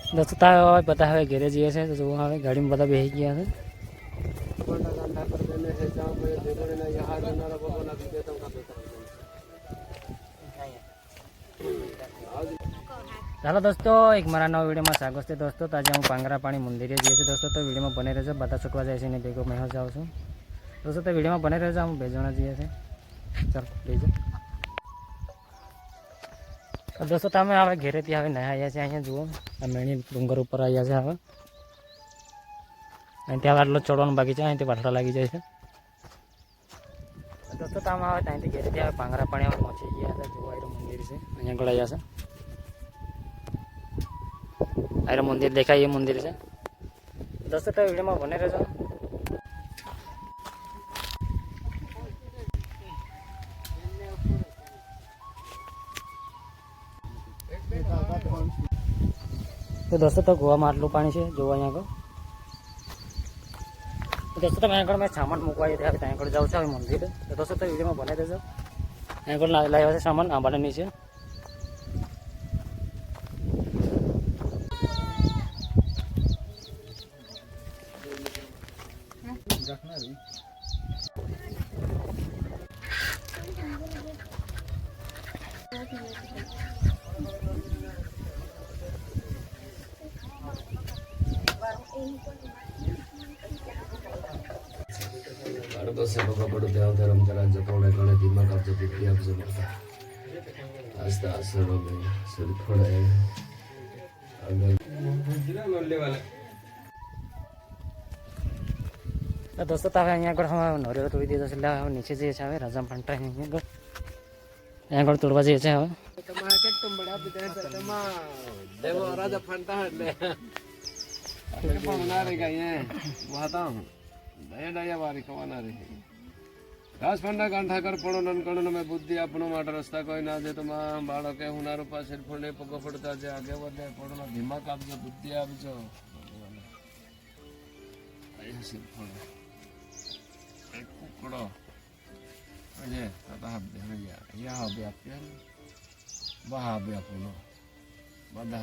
दोस्तों तावे पता है घेरे जी है तो जो वहाँ गाड़ी में बता बेही गया है चलो दोस्तों एक मारा नवा वीडियो में स्वागत है दोस्तों तो आज हूँ પાંગરાપાણી मंदिर जी है दोस्तों तो वीडियो में बने रहो बता चुकवा जाए नहीं बेगो मैं जाऊँ छूँ दोस्तों तो वीडियो में बने रहो हम बेजना जी है चल लीजिए दोस्तों तमें हमें घेरे थी हमें नया आया अँ जुओ मेणी डूंगर पर आया है हमें अँ आटलो चढ़वा बाकी है अँ बाटला लगी जाए दोस्तों तो हमें तीन घेरे थी પાંગરાપાણી में पहुँची गया था जो मंदिर से अँ गड़ आया से आयर मंदिर देखा ये मंदिर से दोस्तों तो वीडियो में बने रहो तो दोस्तों तो गोवा में आटलू पानी है जो अँ को दोस्तों तो मैं सामान मुकवा जाऊँ मंदिर तो दोस्तों तो वीडियो में बने रहो अँ लाया सामान आंबाने नीचे बाळको से बघा पडू देव धर्म जरांचं कोणे कोणे दिमाग आपचं बुद्धी आपचं मरता आस्ता असं रोगे सर थोड़ा है अगर मरने वाला तो दोस्तों तब अँ हम नरियल तोड़ी दिए नीचे जी है राजा फंटा अँ गड़ तोड़वा जी है राजा फंटा राज फंडा कंठाकर पड़ो ननकण में बुद्धि अपनो माट रस्ता कोई ना दे तुम बाळके हुना रूपा सिर फुले पग पड़ता जे आगे बढ़े पड़ो ना दिमाग आपजो बुद्धि आपजो सिर फुले कुकड़ो अजे तथा हब्बे या हब्बे आपन बहा हब्बे अपनो बंदा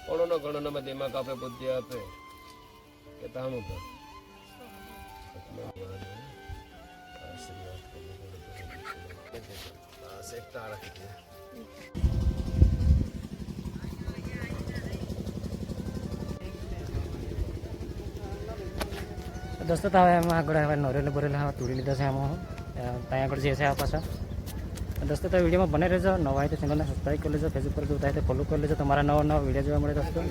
पड़ो गणन में दिमाग आपे बुद्धि आपे कहता हम दोस्तों तो हम आगे नरियल बोरेल तोड़ी लीधा से हम आगे जी है पास दोस्तों तो वीडियो में बने रहो नवा है तो चैनल ने सब्सक्राइब कर लीजिए फेसबुक पर जो है तो फॉलो कर लीजिए तुम्हारा नवा नवा वीडियो जो मिले दोस्तों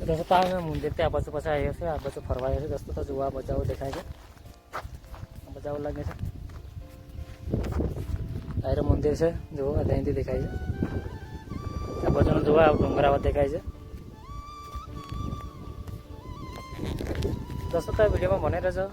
दोस्तों तो मंदिर ते आ बाजू पास आए आ बाजू फरवाए दोस्तों तो जुआ बचाव देखा है बचाव लगे आयर मंदिर से जो अभी दिखाई है बाजू जुआ डूंगरावर देखाय दोस्तों तो वीडियो में बने रहो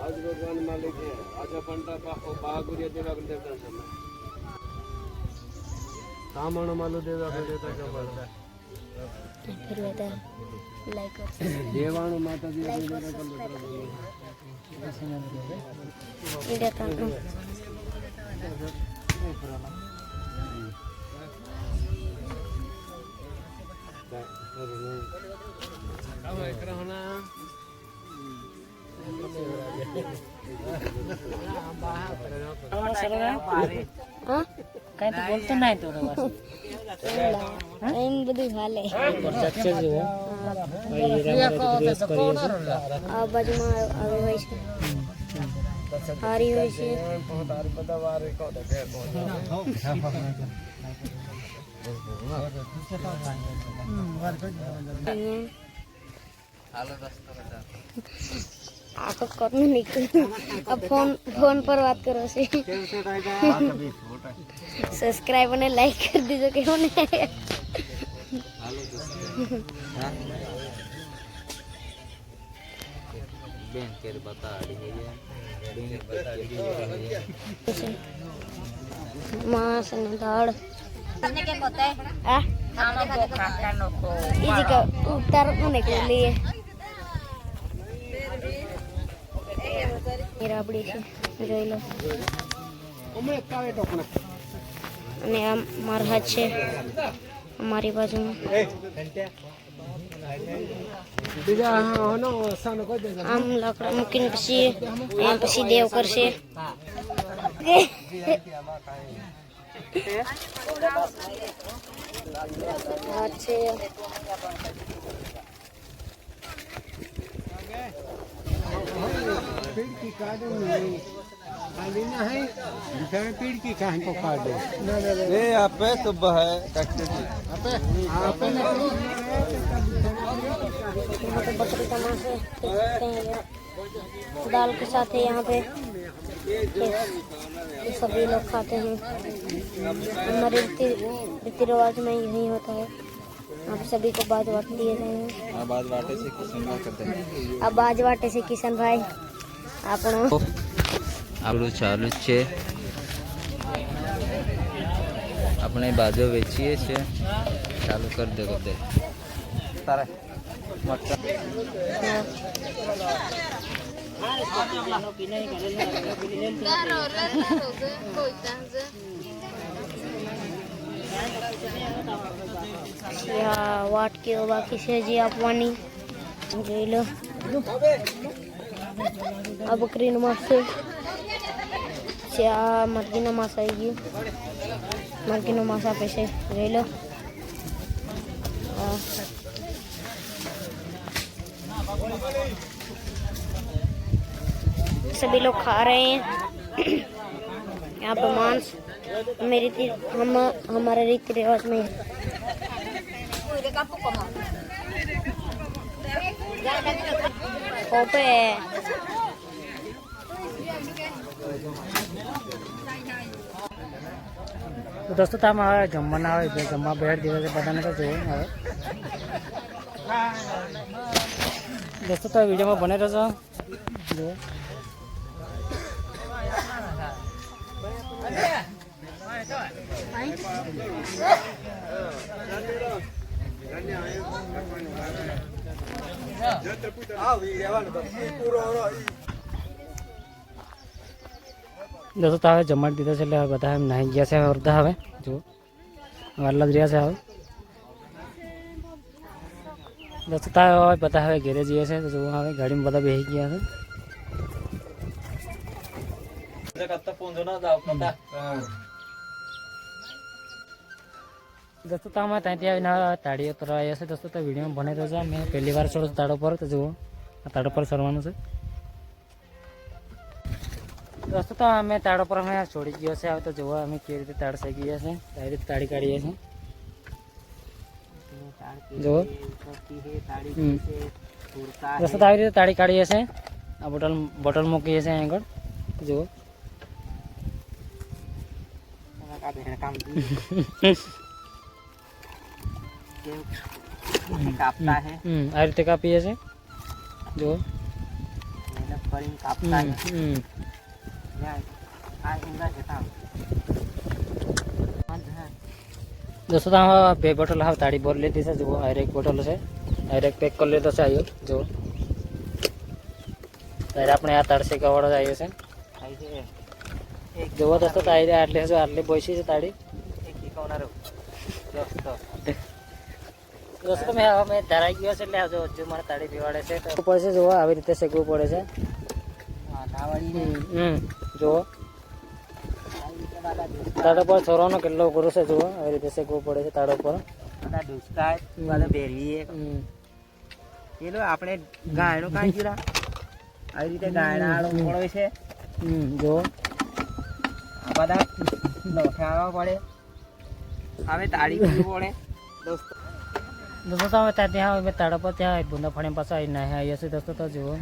आज भगवान मालिक है आजा फंटा बागुरिया देवा देवता समय कामण मालू देवा देवता का बड़ा फिर बता लाइक देवाणु माता जी देवा का वीडियो का अब एक रहना कहीं तो बोलते नहीं तो इन बड़ी हाले परचेज जो आ बाजू में आवे भाई हारी हुई से आखो करने निकल अब फोन पर बात करो से सब्सक्राइब ने लाइक कर दीजिए क्यों नहीं मांस ने दाल इजी का उतारने के लिए રાબડી છે જોઈ લો અને આ મારો હાથ છે અમારી બાજુમાં આમ લાકડા મૂકીને પછી એમ પછી દેવ કરશે હાથ છે पेड़ की काटो नहीं खाली ना है दूसरे पेड़ की कहां को काट दो ये आप पे सुबह है काटते थे आप पे बकरी का मांस दाल के साथ है यहाँ पे ये सभी लोग खाते हैं हमारे रीति रिवाज में यही होता है आप सभी को बाज वाट दिए गए हैं अब बाज वाटे से किशन भाई આપણું ચાલુ જ છે આપણે બાજુ વેચીએ છીએ ચાલુ કરી દે કર દે તારે વાટકીઓ બાકી છે જે આપવાની જોઈ લો આ બકરીનું માંસ છે આ મરઘીનો માંસ આવી ગયું મરઘીનો માંસ આપે છે જોઈ લો सभी लोग खा रहे हैं यहाँ पर मांस हमारे रीति रिवाज में ओपे તો દોસ્તો તમે હવે જમવાના આવે જે જમવા બેઠ દિવસે બધાને તો જોવું હવે દોસ્તો તો વિડીયોમાં બને રહેજો જુઓ દોસ્તો તો હવે જમાડી દીધો છે એટલે હવે બધા એમ નાહી ગયા છે હવે અડધા હવે જુઓ વારલા જ રહ્યા છે હવે દોસ્તો તો હવે બધા હવે ઘેરે જઈએ છે તો જુઓ હવે ગાડીમાં બધા બેસી ગયા છે દોસ્તો તો અમે ત્યાંથી આવીને તાળીઓ તરવા આવ્યા છે દોસ્તો તો વિડીયોમાં બને રહેજો મેં પહેલી વાર ચડું તાળો પર તો જુઓ આ તાળો પર ચડવાનું છે દોસ્તો તો અમે તાળો પર અમે છોડી ગયો છે હવે તો જુઓ અમે કેવી રીતે તાળ શેકી ગયા છે આવી રીતે તાળી કાઢીએ છીએ જુઓ દોસ્તો તો આવી રીતે તાળી કાઢીએ છીએ આ બોટલ મૂકીએ છીએ આગળ જુઓ કાપતા હે આ રીતે કાપીએ છીએ જુઓ કાપતા દોસ્તો તો બે બોટલ હવે તાળી બોર લીધી છે જુઓ આ એક બોટલ છે આ એક પેક કરી લીધો છે આવ્યો જુઓ ત્યારે આપણે આ તાળ શેકાવાળો જ આવ્યો છે જુઓ દોસ્તો તો આવી આટલી હજુ આટલી બોસી છે તાળી દોસ્તો મેં ધરાઈ ગયો છે એટલે હજુ મને તાળી પીવાડે છે તો પડશે જુઓ આવી રીતે શેકવું પડે છે જુઓ તાળો પર છોરવાનો કેટલો ગુરુ છે જુઓ આવી રીતે શેકવું પડે છે તાળો પર આપણે ગાયનો કાંઈ ગયું આવી રીતે ગાયના મોડો છે જુઓ બધા લખાવા પડે હવે તાળી પીવી પડે દોસ્તો. દોસ્તો તો અમે ત્યાં તાળા પર ત્યાં બુંદા ફાડીને પાછા નાહ્યા આવ્યા છે દોસ્તો. તો જુઓ